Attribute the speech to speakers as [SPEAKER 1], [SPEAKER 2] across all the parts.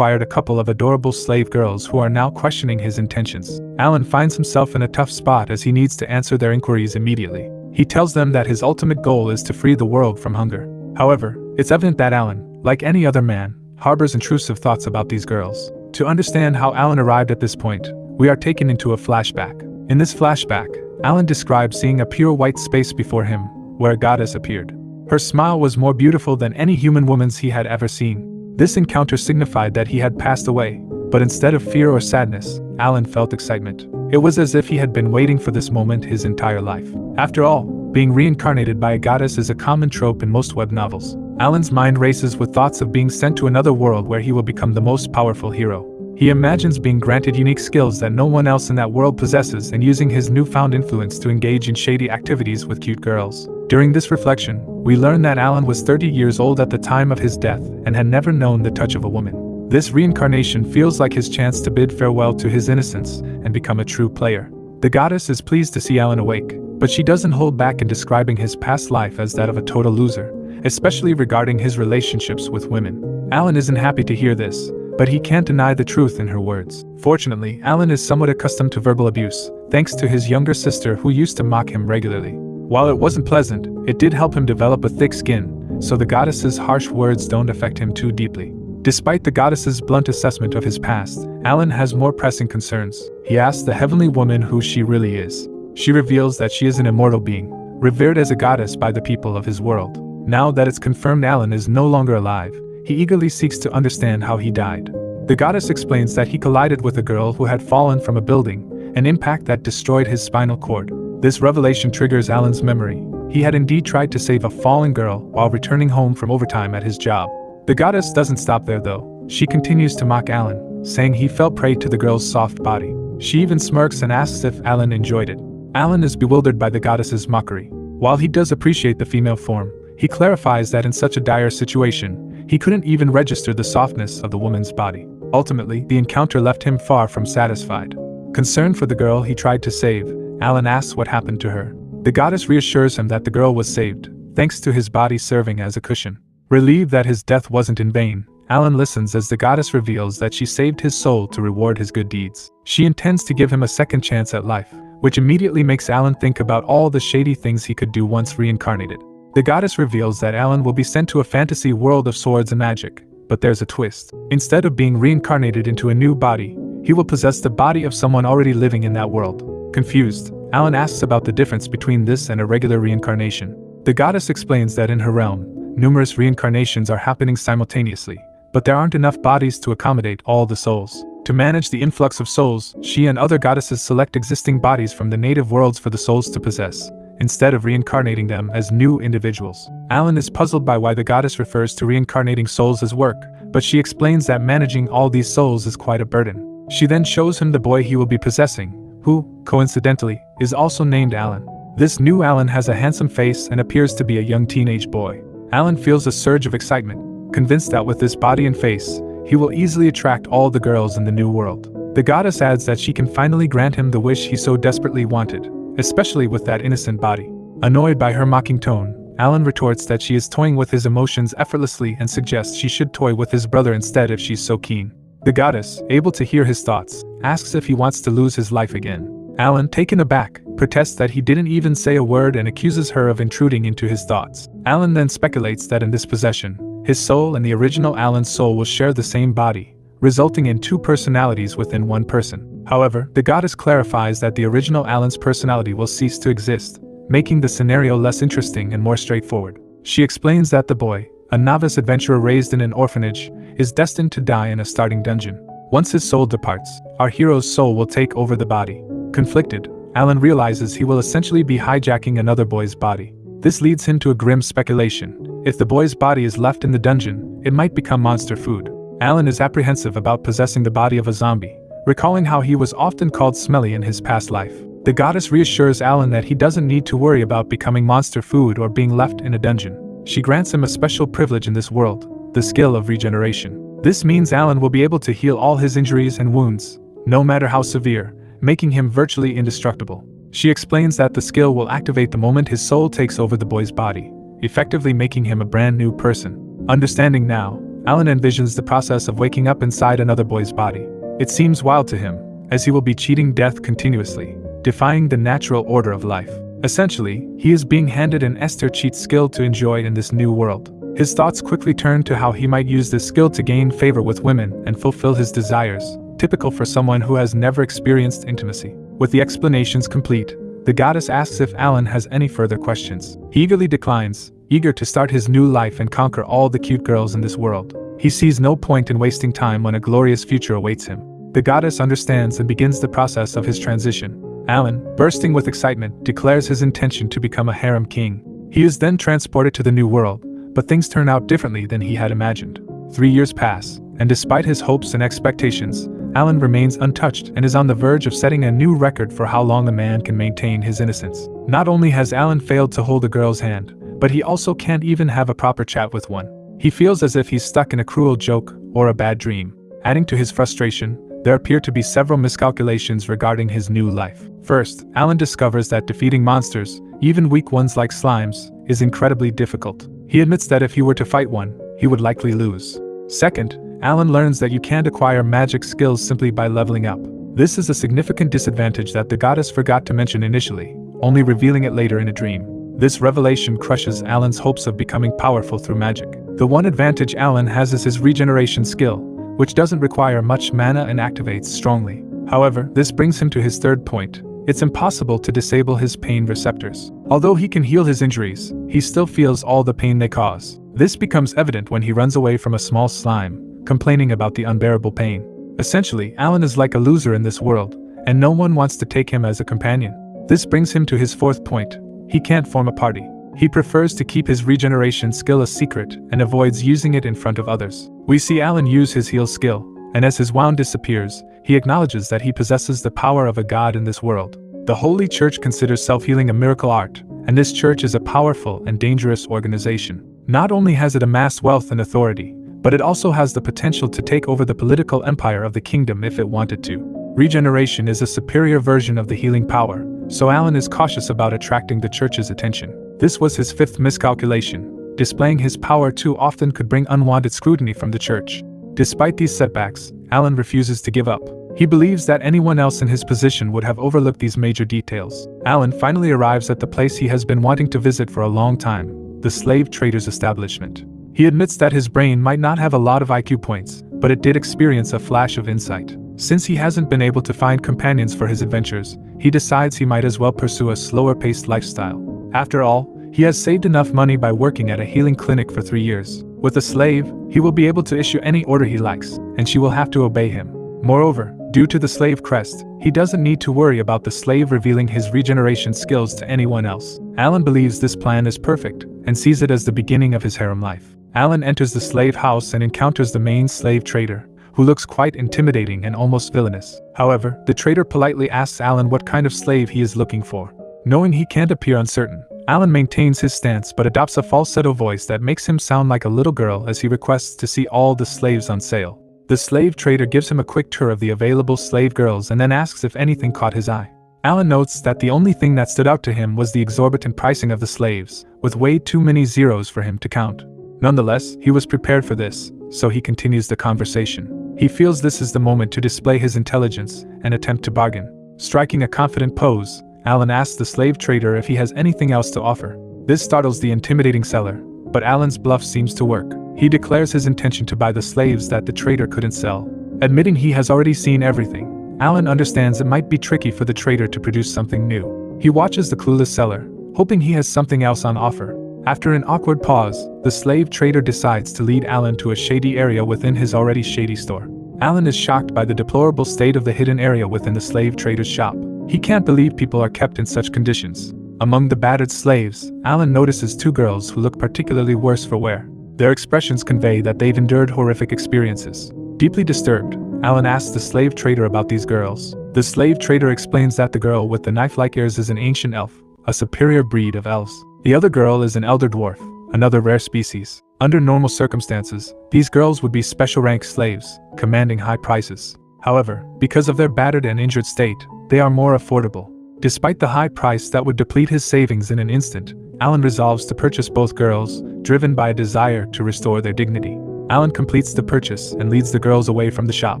[SPEAKER 1] acquired a couple of adorable slave girls who are now questioning his intentions. Alan finds himself in a tough spot as he needs to answer their inquiries immediately. He tells them that his ultimate goal is to free the world from hunger. However, it's evident that Alan, like any other man, harbors intrusive thoughts about these girls. To understand how Alan arrived at this point, we are taken into a flashback. In this flashback, Alan describes seeing a pure white space before him, where a goddess appeared. Her smile was more beautiful than any human woman's he had ever seen. This encounter signified that he had passed away, but instead of fear or sadness, Alan felt excitement. It was as if he had been waiting for this moment his entire life. After all, being reincarnated by a goddess is a common trope in most web novels. Alan's mind races with thoughts of being sent to another world where he will become the most powerful hero. He imagines being granted unique skills that no one else in that world possesses and using his newfound influence to engage in shady activities with cute girls. During this reflection, we learn that Alan was 30 years old at the time of his death and had never known the touch of a woman. This reincarnation feels like his chance to bid farewell to his innocence and become a true player. The goddess is pleased to see Alan awake, but she doesn't hold back in describing his past life as that of a total loser, especially regarding his relationships with women. Alan isn't happy to hear this, but he can't deny the truth in her words. Fortunately, Alan is somewhat accustomed to verbal abuse, thanks to his younger sister who used to mock him regularly. While it wasn't pleasant, it did help him develop a thick skin, so the goddess's harsh words don't affect him too deeply. Despite the goddess's blunt assessment of his past, Alan has more pressing concerns. He asks the heavenly woman who she really is. She reveals that she is an immortal being, revered as a goddess by the people of his world. Now that it's confirmed Alan is no longer alive, he eagerly seeks to understand how he died. The goddess explains that he collided with a girl who had fallen from a building, an impact that destroyed his spinal cord. This revelation triggers Alan's memory. He had indeed tried to save a fallen girl while returning home from overtime at his job. The goddess doesn't stop there though. She continues to mock Alan, saying he fell prey to the girl's soft body. She even smirks and asks if Alan enjoyed it. Alan is bewildered by the goddess's mockery. While he does appreciate the female form, he clarifies that in such a dire situation, he couldn't even register the softness of the woman's body. Ultimately, the encounter left him far from satisfied. Concerned for the girl he tried to save, Alan asks what happened to her. The goddess reassures him that the girl was saved, thanks to his body serving as a cushion. Relieved that his death wasn't in vain, Alan listens as the goddess reveals that she saved his soul to reward his good deeds. She intends to give him a second chance at life, which immediately makes Alan think about all the shady things he could do once reincarnated. The goddess reveals that Alan will be sent to a fantasy world of swords and magic, but there's a twist. Instead of being reincarnated into a new body, he will possess the body of someone already living in that world. Confused, Alan asks about the difference between this and a regular reincarnation. The goddess explains that in her realm, numerous reincarnations are happening simultaneously, but there aren't enough bodies to accommodate all the souls. To manage the influx of souls, she and other goddesses select existing bodies from the native worlds for the souls to possess, instead of reincarnating them as new individuals. Alan is puzzled by why the goddess refers to reincarnating souls as work, but she explains that managing all these souls is quite a burden. She then shows him the boy he will be possessing, who, coincidentally, is also named Alan. This new Alan has a handsome face and appears to be a young teenage boy. Alan feels a surge of excitement, convinced that with this body and face, he will easily attract all the girls in the new world. The goddess adds that she can finally grant him the wish he so desperately wanted, especially with that innocent body. Annoyed by her mocking tone, Alan retorts that she is toying with his emotions effortlessly and suggests she should toy with his brother instead if she's so keen. The goddess, able to hear his thoughts, asks if he wants to lose his life again. Alan, taken aback, protests that he didn't even say a word and accuses her of intruding into his thoughts. Alan then speculates that in this possession, his soul and the original Alan's soul will share the same body, resulting in two personalities within one person. However, the goddess clarifies that the original Alan's personality will cease to exist, making the scenario less interesting and more straightforward. She explains that the boy, a novice adventurer raised in an orphanage, is destined to die in a starting dungeon. Once his soul departs, our hero's soul will take over the body. Conflicted, Alan realizes he will essentially be hijacking another boy's body. This leads him to a grim speculation. If the boy's body is left in the dungeon, it might become monster food. Alan is apprehensive about possessing the body of a zombie, recalling how he was often called smelly in his past life. The goddess reassures Alan that he doesn't need to worry about becoming monster food or being left in a dungeon. She grants him a special privilege in this world, the skill of regeneration. This means Alan will be able to heal all his injuries and wounds, no matter how severe, making him virtually indestructible. She explains that the skill will activate the moment his soul takes over the boy's body, effectively making him a brand new person. Understanding now, Alan envisions the process of waking up inside another boy's body. It seems wild to him, as he will be cheating death continuously, defying the natural order of life. Essentially, he is being handed an Esther cheat skill to enjoy in this new world. His thoughts quickly turn to how he might use this skill to gain favor with women and fulfill his desires, typical for someone who has never experienced intimacy. With the explanations complete, the goddess asks if Alan has any further questions. He eagerly declines, eager to start his new life and conquer all the cute girls in this world. He sees no point in wasting time when a glorious future awaits him. The goddess understands and begins the process of his transition. Alan, bursting with excitement, declares his intention to become a harem king. He is then transported to the new world, but things turn out differently than he had imagined. 3 years pass, and despite his hopes and expectations, Alan remains untouched and is on the verge of setting a new record for how long a man can maintain his innocence. Not only has Alan failed to hold a girl's hand, but he also can't even have a proper chat with one. He feels as if he's stuck in a cruel joke or a bad dream. Adding to his frustration, there appear to be several miscalculations regarding his new life. First, Alan discovers that defeating monsters, even weak ones like slimes, is incredibly difficult. He admits that if he were to fight one, he would likely lose. Second, Alan learns that you can't acquire magic skills simply by leveling up. This is a significant disadvantage that the goddess forgot to mention initially, only revealing it later in a dream. This revelation crushes Alan's hopes of becoming powerful through magic. The one advantage Alan has is his regeneration skill, which doesn't require much mana and activates strongly. However, this brings him to his third point. It's impossible to disable his pain receptors. Although he can heal his injuries, he still feels all the pain they cause. This becomes evident when he runs away from a small slime, complaining about the unbearable pain. Essentially, Alan is like a loser in this world, and no one wants to take him as a companion. This brings him to his fourth point. He can't form a party. He prefers to keep his regeneration skill a secret and avoids using it in front of others. We see Alan use his heal skill, and as his wound disappears, he acknowledges that he possesses the power of a god in this world. The Holy Church considers self-healing a miracle art, and this church is a powerful and dangerous organization. Not only has it amassed wealth and authority, but it also has the potential to take over the political empire of the kingdom if it wanted to. Regeneration is a superior version of the healing power, so Alan is cautious about attracting the church's attention. This was his fifth miscalculation. Displaying his power too often could bring unwanted scrutiny from the church. Despite these setbacks, Alan refuses to give up. He believes that anyone else in his position would have overlooked these major details. Alan finally arrives at the place he has been wanting to visit for a long time, the slave traders' establishment. He admits that his brain might not have a lot of IQ points, but it did experience a flash of insight. Since he hasn't been able to find companions for his adventures, he decides he might as well pursue a slower-paced lifestyle. After all, he has saved enough money by working at a healing clinic for 3 years. With a slave, he will be able to issue any order he likes, and she will have to obey him. Moreover, due to the slave crest, he doesn't need to worry about the slave revealing his regeneration skills to anyone else. Alan believes this plan is perfect, and sees it as the beginning of his harem life. Alan enters the slave house and encounters the main slave trader, who looks quite intimidating and almost villainous. However, the trader politely asks Alan what kind of slave he is looking for. Knowing he can't appear uncertain, Alan maintains his stance but adopts a falsetto voice that makes him sound like a little girl as he requests to see all the slaves on sale. The slave trader gives him a quick tour of the available slave girls and then asks if anything caught his eye. Alan notes that the only thing that stood out to him was the exorbitant pricing of the slaves, with way too many zeros for him to count. Nonetheless, he was prepared for this, so he continues the conversation. He feels this is the moment to display his intelligence and attempt to bargain. Striking a confident pose, Alan asks the slave trader if he has anything else to offer. This startles the intimidating seller, but Alan's bluff seems to work. He declares his intention to buy the slaves that the trader couldn't sell. Admitting he has already seen everything, Alan understands it might be tricky for the trader to produce something new. He watches the clueless seller, hoping he has something else on offer. After an awkward pause, the slave trader decides to lead Alan to a shady area within his already shady store. Alan is shocked by the deplorable state of the hidden area within the slave trader's shop. He can't believe people are kept in such conditions. Among the battered slaves, Alan notices 2 girls who look particularly worse for wear. Their expressions convey that they've endured horrific experiences. Deeply disturbed, Alan asks the slave trader about these girls. The slave trader explains that the girl with the knife-like ears is an ancient elf, a superior breed of elves. The other girl is an elder dwarf, another rare species. Under normal circumstances, these girls would be special rank slaves, commanding high prices. However, because of their battered and injured state, they are more affordable. Despite the high price that would deplete his savings in an instant, Alan resolves to purchase both girls, driven by a desire to restore their dignity. Alan completes the purchase and leads the girls away from the shop.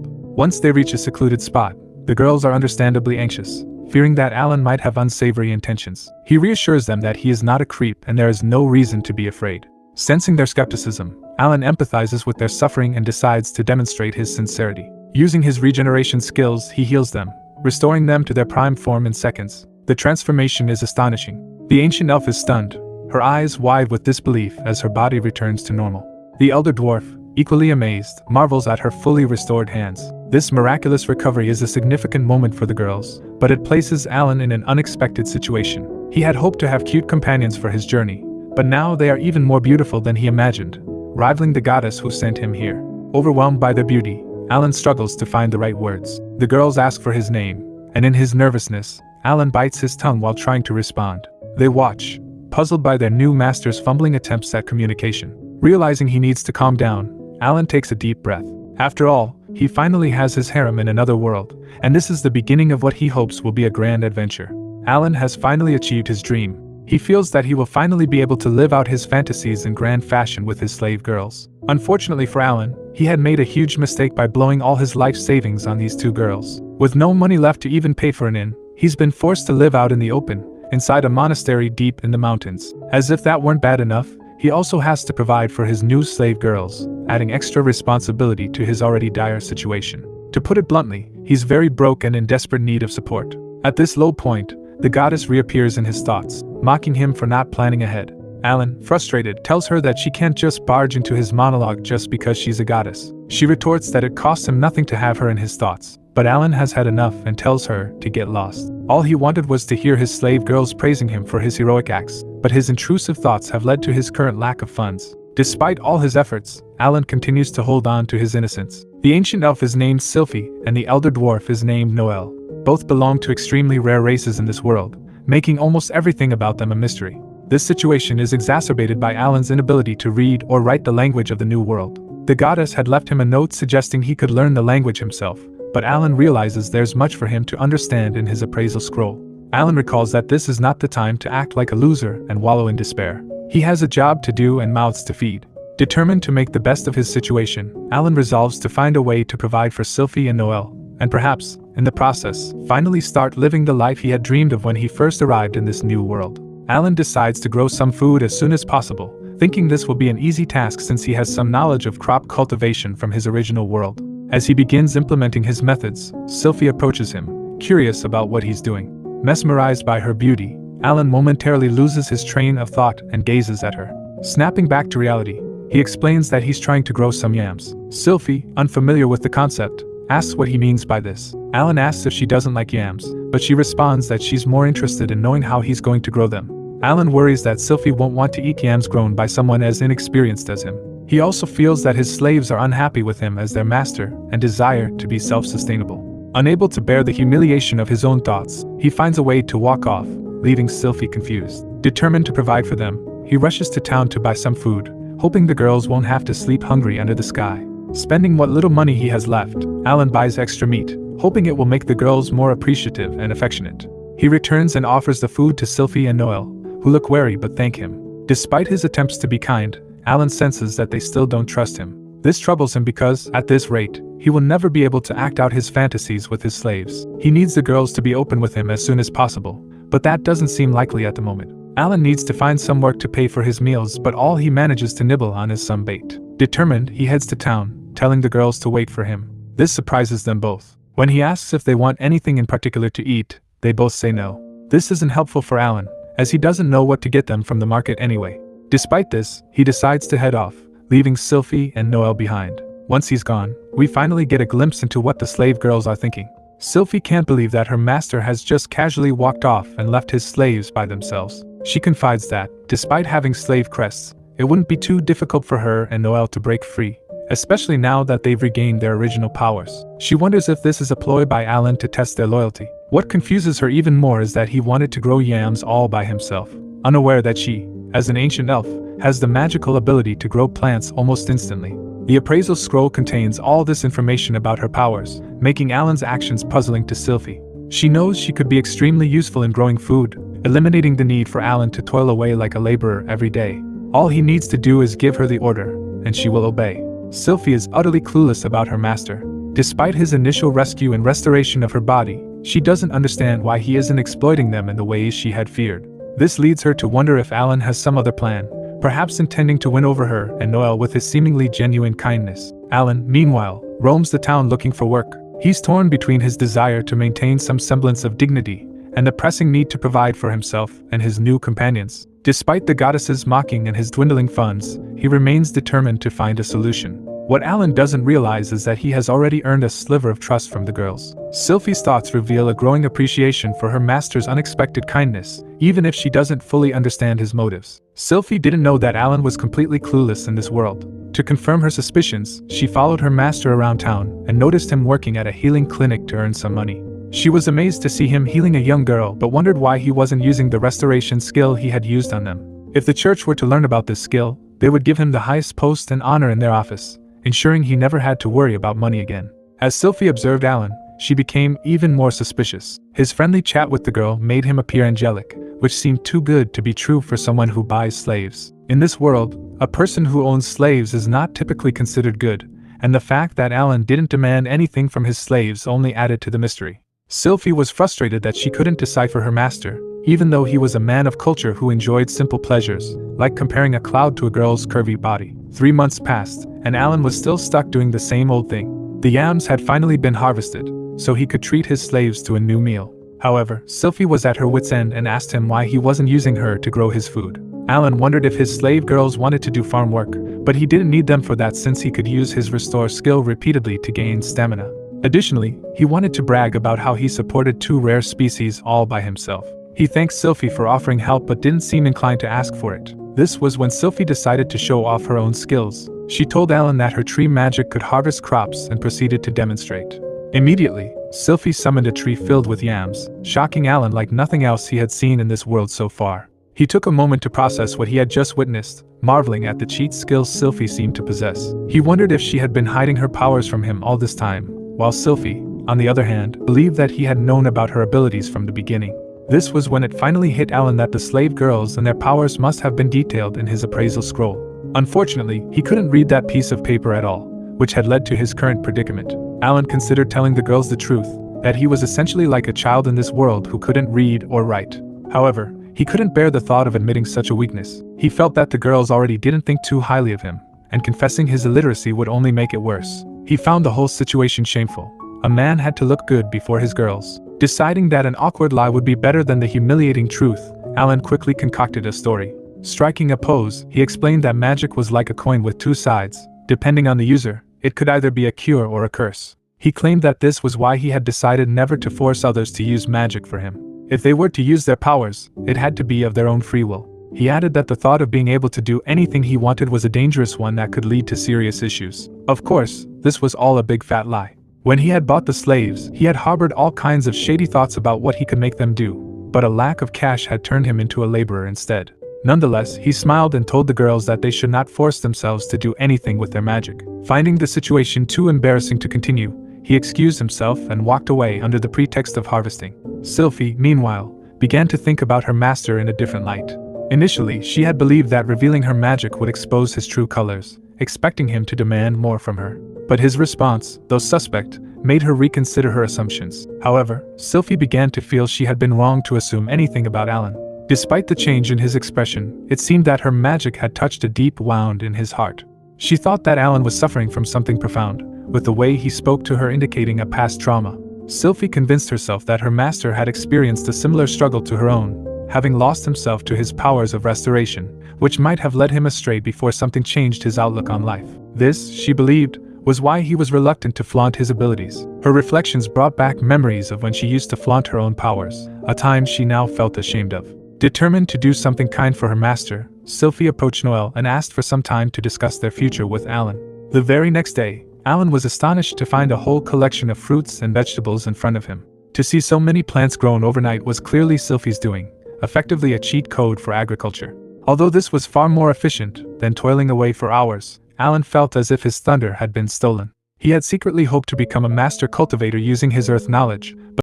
[SPEAKER 1] Once they reach a secluded spot, the girls are understandably anxious, fearing that Alan might have unsavory intentions. He reassures them that he is not a creep and there is no reason to be afraid. Sensing their skepticism, Alan empathizes with their suffering and decides to demonstrate his sincerity. Using his regeneration skills, he heals them, restoring them to their prime form in seconds. The transformation is astonishing. The ancient elf is stunned, her eyes wide with disbelief as her body returns to normal. The elder dwarf, equally amazed, marvels at her fully restored hands. This miraculous recovery is a significant moment for the girls, but it places Alan in an unexpected situation. He had hoped to have cute companions for his journey, but now they are even more beautiful than he imagined, rivaling the goddess who sent him here. Overwhelmed by their beauty, Alan struggles to find the right words. The girls ask for his name, and in his nervousness, Alan bites his tongue while trying to respond. They watch, puzzled by their new master's fumbling attempts at communication. Realizing he needs to calm down, Alan takes a deep breath. After all, he finally has his harem in another world, and this is the beginning of what he hopes will be a grand adventure. Alan has finally achieved his dream. He feels that he will finally be able to live out his fantasies in grand fashion with his slave girls. Unfortunately for Alan, he had made a huge mistake by blowing all his life savings on these two girls. With no money left to even pay for an inn, he's been forced to live out in the open, inside a monastery deep in the mountains. As if that weren't bad enough, he also has to provide for his new slave girls, adding extra responsibility to his already dire situation. To put it bluntly, he's very broke and in desperate need of support. At this low point, the goddess reappears in his thoughts, mocking him for not planning ahead. Alan, frustrated, tells her that she can't just barge into his monologue just because she's a goddess. She retorts that it costs him nothing to have her in his thoughts, but Alan has had enough and tells her to get lost. All he wanted was to hear his slave girls praising him for his heroic acts, but his intrusive thoughts have led to his current lack of funds. Despite all his efforts, Alan continues to hold on to his innocence. The ancient elf is named Sylphie, and the elder dwarf is named Noel. Both belong to extremely rare races in this world, making almost everything about them a mystery. This situation is exacerbated by Alan's inability to read or write the language of the new world. The goddess had left him a note suggesting he could learn the language himself, but Alan realizes there's much for him to understand in his appraisal scroll. Alan recalls that this is not the time to act like a loser and wallow in despair. He has a job to do and mouths to feed. Determined to make the best of his situation, Alan resolves to find a way to provide for Sylphie and Noel, and perhaps, in the process, finally start living the life he had dreamed of when he first arrived in this new world. Alan decides to grow some food as soon as possible, thinking this will be an easy task since he has some knowledge of crop cultivation from his original world. As he begins implementing his methods, Sylphie approaches him, curious about what he's doing. Mesmerized by her beauty, Alan momentarily loses his train of thought and gazes at her. Snapping back to reality, he explains that he's trying to grow some yams. Sylphie, unfamiliar with the concept, asks what he means by this. Alan asks if she doesn't like yams, but she responds that she's more interested in knowing how he's going to grow them. Alan worries that Sylphie won't want to eat yams grown by someone as inexperienced as him. He also feels that his slaves are unhappy with him as their master and desire to be self-sustainable. Unable to bear the humiliation of his own thoughts, he finds a way to walk off, leaving Sylphie confused. Determined to provide for them, he rushes to town to buy some food, hoping the girls won't have to sleep hungry under the sky. Spending what little money he has left, Alan buys extra meat, hoping it will make the girls more appreciative and affectionate. He returns and offers the food to Sylphie and Noel, who look wary but thank him. Despite his attempts to be kind, Alan senses that they still don't trust him. This troubles him because, at this rate, he will never be able to act out his fantasies with his slaves. He needs the girls to be open with him as soon as possible, but that doesn't seem likely at the moment. Alan needs to find some work to pay for his meals, but all he manages to nibble on is some bait. Determined, he heads to town, telling the girls to wait for him. This surprises them both. When he asks if they want anything in particular to eat, they both say no. This isn't helpful for Alan, as he doesn't know what to get them from the market anyway. Despite this, he decides to head off, leaving Sylphie and Noel behind. Once he's gone, we finally get a glimpse into what the slave girls are thinking. Sylphie can't believe that her master has just casually walked off and left his slaves by themselves. She confides that, despite having slave crests, it wouldn't be too difficult for her and Noel to break free, especially now that they've regained their original powers. She wonders if this is a ploy by Alan to test their loyalty. What confuses her even more is that he wanted to grow yams all by himself, unaware that she, as an ancient elf, has the magical ability to grow plants almost instantly. The appraisal scroll contains all this information about her powers, making Alan's actions puzzling to Sylphie. She knows she could be extremely useful in growing food, eliminating the need for Alan to toil away like a laborer every day. All he needs to do is give her the order, and she will obey. Sylphie is utterly clueless about her master. Despite his initial rescue and restoration of her body, she doesn't understand why he isn't exploiting them in the ways she had feared. This leads her to wonder if Alan has some other plan, perhaps intending to win over her and Noel with his seemingly genuine kindness. Alan, meanwhile, roams the town looking for work. He's torn between his desire to maintain some semblance of dignity and the pressing need to provide for himself and his new companions. Despite the goddesses mocking and his dwindling funds, he remains determined to find a solution. What Alan doesn't realize is that he has already earned a sliver of trust from the girls. Sylphie's thoughts reveal a growing appreciation for her master's unexpected kindness, even if she doesn't fully understand his motives. Sylphie didn't know that Alan was completely clueless in this world. To confirm her suspicions, she followed her master around town and noticed him working at a healing clinic to earn some money. She was amazed to see him healing a young girl but wondered why he wasn't using the restoration skill he had used on them. If the church were to learn about this skill, they would give him the highest post and honor in their office, ensuring he never had to worry about money again. As Sylphie observed Alan, she became even more suspicious. His friendly chat with the girl made him appear angelic, which seemed too good to be true for someone who buys slaves. In this world, a person who owns slaves is not typically considered good, and the fact that Alan didn't demand anything from his slaves only added to the mystery. Sylphie was frustrated that she couldn't decipher her master, even though he was a man of culture who enjoyed simple pleasures, like comparing a cloud to a girl's curvy body. 3 months passed, and Alan was still stuck doing the same old thing. The yams had finally been harvested, so he could treat his slaves to a new meal. However, Sylphie was at her wit's end and asked him why he wasn't using her to grow his food. Alan wondered if his slave girls wanted to do farm work, but he didn't need them for that since he could use his restore skill repeatedly to gain stamina. Additionally, he wanted to brag about how he supported 2 rare species all by himself. He thanked Sylphie for offering help but didn't seem inclined to ask for it. This was when Sylphie decided to show off her own skills. She told Alan that her tree magic could harvest crops and proceeded to demonstrate. Immediately, Sylphie summoned a tree filled with yams, shocking Alan like nothing else he had seen in this world so far. He took a moment to process what he had just witnessed, marveling at the cheat skills Sylphie seemed to possess. He wondered if she had been hiding her powers from him all this time, while Sylphie, on the other hand, believed that he had known about her abilities from the beginning. This was when it finally hit Alan that the slave girls and their powers must have been detailed in his appraisal scroll. Unfortunately, he couldn't read that piece of paper at all, which had led to his current predicament. Alan considered telling the girls the truth, that he was essentially like a child in this world who couldn't read or write. However, he couldn't bear the thought of admitting such a weakness. He felt that the girls already didn't think too highly of him, and confessing his illiteracy would only make it worse. He found the whole situation shameful. A man had to look good before his girls. Deciding that an awkward lie would be better than the humiliating truth, Alan quickly concocted a story. Striking a pose, he explained that magic was like a coin with 2 sides. Depending on the user, it could either be a cure or a curse. He claimed that this was why he had decided never to force others to use magic for him. If they were to use their powers, it had to be of their own free will. He added that the thought of being able to do anything he wanted was a dangerous one that could lead to serious issues. Of course, this was all a big fat lie. When he had bought the slaves, he had harbored all kinds of shady thoughts about what he could make them do, but a lack of cash had turned him into a laborer instead. Nonetheless, he smiled and told the girls that they should not force themselves to do anything with their magic. Finding the situation too embarrassing to continue, he excused himself and walked away under the pretext of harvesting. Sylphie, meanwhile, began to think about her master in a different light. Initially, she had believed that revealing her magic would expose his true colors, expecting him to demand more from her. But his response, though suspect, made her reconsider her assumptions. However, Sylphie began to feel she had been wrong to assume anything about Alan. Despite the change in his expression, it seemed that her magic had touched a deep wound in his heart. She thought that Alan was suffering from something profound, with the way he spoke to her indicating a past trauma. Sylphie convinced herself that her master had experienced a similar struggle to her own, having lost himself to his powers of restoration, which might have led him astray before something changed his outlook on life. This, she believed, was why he was reluctant to flaunt his abilities. Her reflections brought back memories of when she used to flaunt her own powers, a time she now felt ashamed of. Determined to do something kind for her master, Sylphie approached Noel and asked for some time to discuss their future with Alan. The very next day, Alan was astonished to find a whole collection of fruits and vegetables in front of him. To see so many plants grown overnight was clearly Sylphie's doing, effectively a cheat code for agriculture. Although this was far more efficient than toiling away for hours, Alan felt as if his thunder had been stolen. He had secretly hoped to become a master cultivator using his earth knowledge,